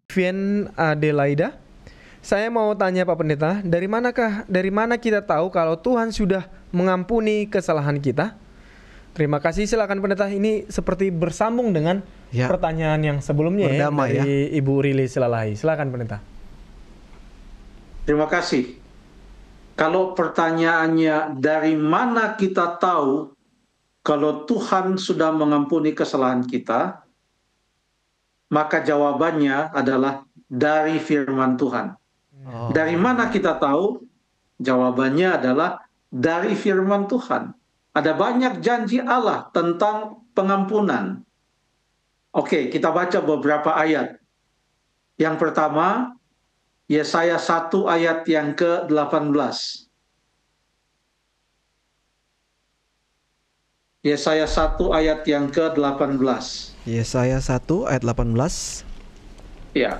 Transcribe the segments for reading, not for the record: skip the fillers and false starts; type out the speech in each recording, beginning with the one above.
Vivian Adelaida. Saya mau tanya Pak Pendeta, dari mana kita tahu kalau Tuhan sudah mengampuni kesalahan kita? Terima kasih, silakan Pendeta. Ini seperti bersambung dengan pertanyaan yang sebelumnya dari Ibu Rili Silalahi. Silakan Pendeta. Terima kasih. Kalau pertanyaannya dari mana kita tahu kalau Tuhan sudah mengampuni kesalahan kita, maka jawabannya adalah dari firman Tuhan. Dari mana kita tahu? Jawabannya adalah dari firman Tuhan. Ada banyak janji Allah tentang pengampunan. Oke, kita baca beberapa ayat. Yang pertama, Yesaya 1 ayat yang ke-18. Yesaya 1 ayat yang ke-18. Yesaya 1 ayat 18. Ya.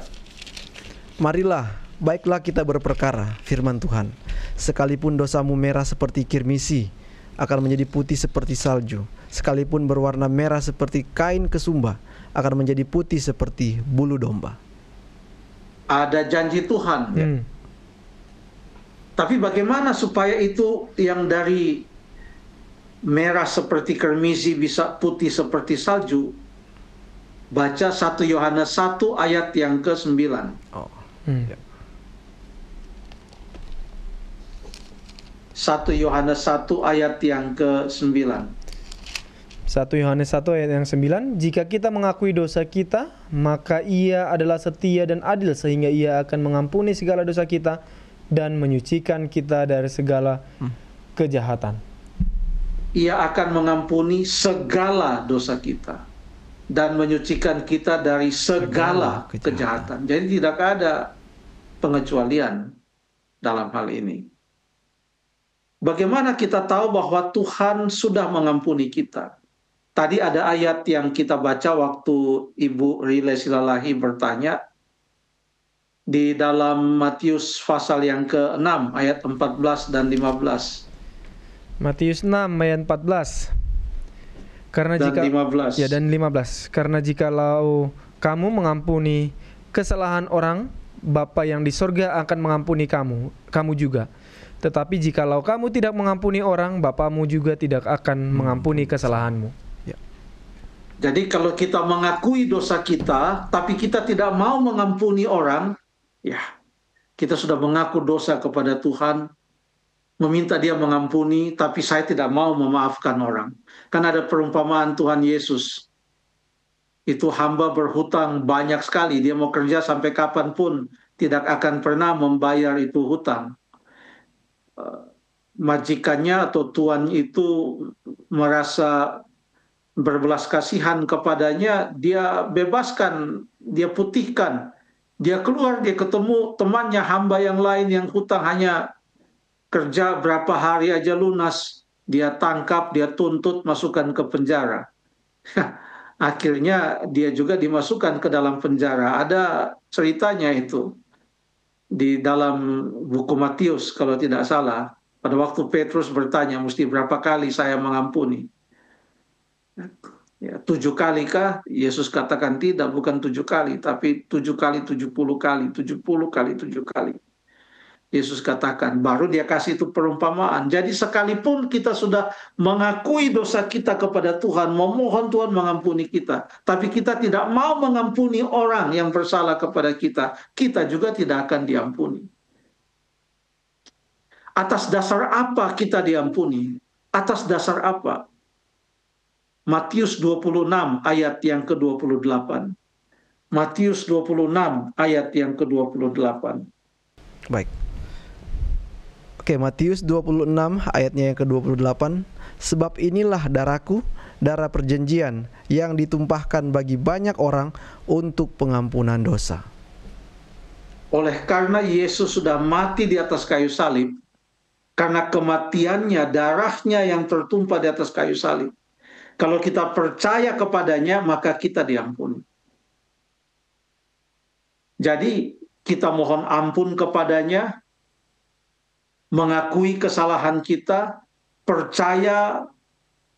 Marilah, baiklah kita berperkara, firman Tuhan. Sekalipun dosamu merah seperti kirmisi, akan menjadi putih seperti salju. Sekalipun berwarna merah seperti kain kesumba, akan menjadi putih seperti bulu domba. Ada janji Tuhan. Tapi bagaimana supaya itu yang dari merah seperti kirmisi bisa putih seperti salju? Baca 1 Yohanes 1 ayat yang ke-9. 1 Yohanes 1 ayat yang ke-9. 1 Yohanes 1 ayat yang 9, jika kita mengakui dosa kita, maka Ia adalah setia dan adil sehingga Ia akan mengampuni segala dosa kita dan menyucikan kita dari segala kejahatan. Ia akan mengampuni segala dosa kita dan menyucikan kita dari segala kejahatan. Jadi tidak ada pengecualian dalam hal ini. Bagaimana kita tahu bahwa Tuhan sudah mengampuni kita? Tadi ada ayat yang kita baca waktu Ibu Rile Silalahi bertanya di dalam Matius pasal yang ke-6 ayat 14 dan 15. Matius 6 ayat 14. Karena dan 15. Ya, dan 15. Karena jikalau kamu mengampuni kesalahan orang, Bapa yang di sorga akan mengampuni kamu juga. Tetapi jikalau kamu tidak mengampuni orang, Bapamu juga tidak akan mengampuni kesalahanmu. Jadi kalau kita mengakui dosa kita, tapi kita tidak mau mengampuni orang, ya kita sudah mengaku dosa kepada Tuhan, meminta Dia mengampuni, tapi saya tidak mau memaafkan orang. Kan ada perumpamaan Tuhan Yesus. Itu hamba berhutang banyak sekali, dia mau kerja sampai kapanpun, tidak akan pernah membayar itu hutang. Majikannya atau tuan itu merasa berbelas kasihan kepadanya, dia bebaskan, dia putihkan. Dia keluar, dia ketemu temannya hamba yang lain yang hutang hanya kerja berapa hari aja lunas. Dia tangkap, dia tuntut, masukkan ke penjara. Akhirnya dia juga dimasukkan ke dalam penjara. Ada ceritanya itu di dalam buku Matius kalau tidak salah. Pada waktu Petrus bertanya, mesti berapa kali saya mengampuni? Ya, 7 kali kah? Yesus katakan tidak, bukan 7 kali, tapi 7 kali 70 kali, 70 kali 7 kali. Yesus katakan, baru dia kasih itu perumpamaan. Jadi sekalipun kita sudah mengakui dosa kita kepada Tuhan, memohon Tuhan mengampuni kita, tapi kita tidak mau mengampuni orang yang bersalah kepada kita, kita juga tidak akan diampuni. Atas dasar apa kita diampuni? Atas dasar apa? Matius 26 ayat yang ke-28. Matius 26 ayat yang ke-28. Baik. Oke, Matius 26 ayatnya yang ke-28. Sebab inilah darahku, darah perjanjian yang ditumpahkan bagi banyak orang untuk pengampunan dosa. Oleh karena Yesus sudah mati di atas kayu salib, karena kematiannya, darahnya yang tertumpah di atas kayu salib, kalau kita percaya kepadanya, maka kita diampuni. Jadi kita mohon ampun kepadanya, mengakui kesalahan kita, percaya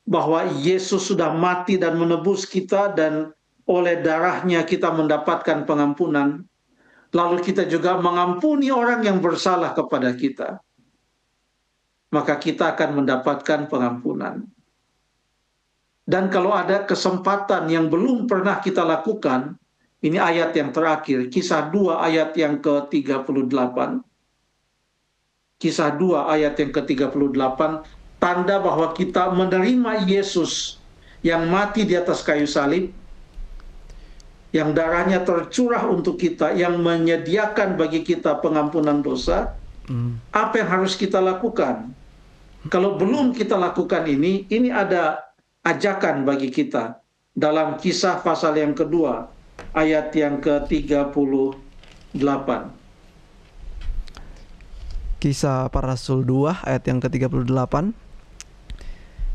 bahwa Yesus sudah mati dan menebus kita, dan oleh darahnya kita mendapatkan pengampunan. lalu kita juga mengampuni orang yang bersalah kepada kita, maka kita akan mendapatkan pengampunan. Dan kalau ada kesempatan yang belum pernah kita lakukan, ini ayat yang terakhir, Kisah 2 ayat yang ke-38. Kisah 2 ayat yang ke-38, tanda bahwa kita menerima Yesus yang mati di atas kayu salib, yang darahnya tercurah untuk kita, yang menyediakan bagi kita pengampunan dosa. Apa yang harus kita lakukan? Kalau belum kita lakukan ini ada ajakan bagi kita dalam Kisah pasal yang kedua, ayat yang ke-38. Kisah Para Rasul 2 ayat yang ke-38.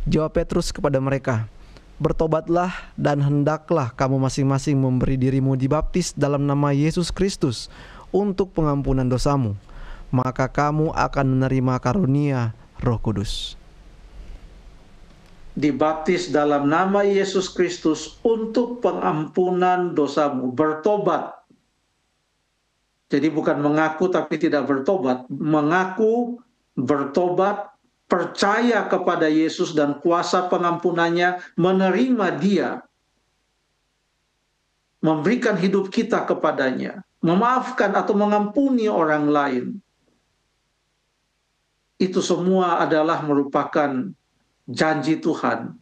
Jawab Petrus kepada mereka, "Bertobatlah dan hendaklah kamu masing-masing memberi dirimu dibaptis dalam nama Yesus Kristus untuk pengampunan dosamu, maka kamu akan menerima karunia Roh Kudus." Dibaptis dalam nama Yesus Kristus untuk pengampunan dosamu. Bertobat. Jadi bukan mengaku tapi tidak bertobat. Mengaku, bertobat, percaya kepada Yesus dan kuasa pengampunannya, menerima Dia, memberikan hidup kita kepadanya, memaafkan atau mengampuni orang lain. Itu semua adalah merupakan janji Tuhan.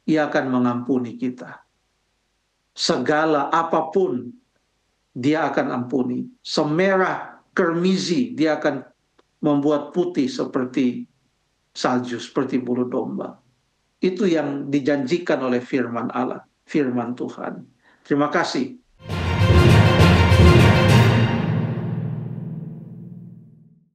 Ia akan mengampuni kita. Segala apapun Dia akan ampuni. Semerah kermizi Dia akan membuat putih seperti salju, seperti bulu domba. Itu yang dijanjikan oleh firman Allah, firman Tuhan. Terima kasih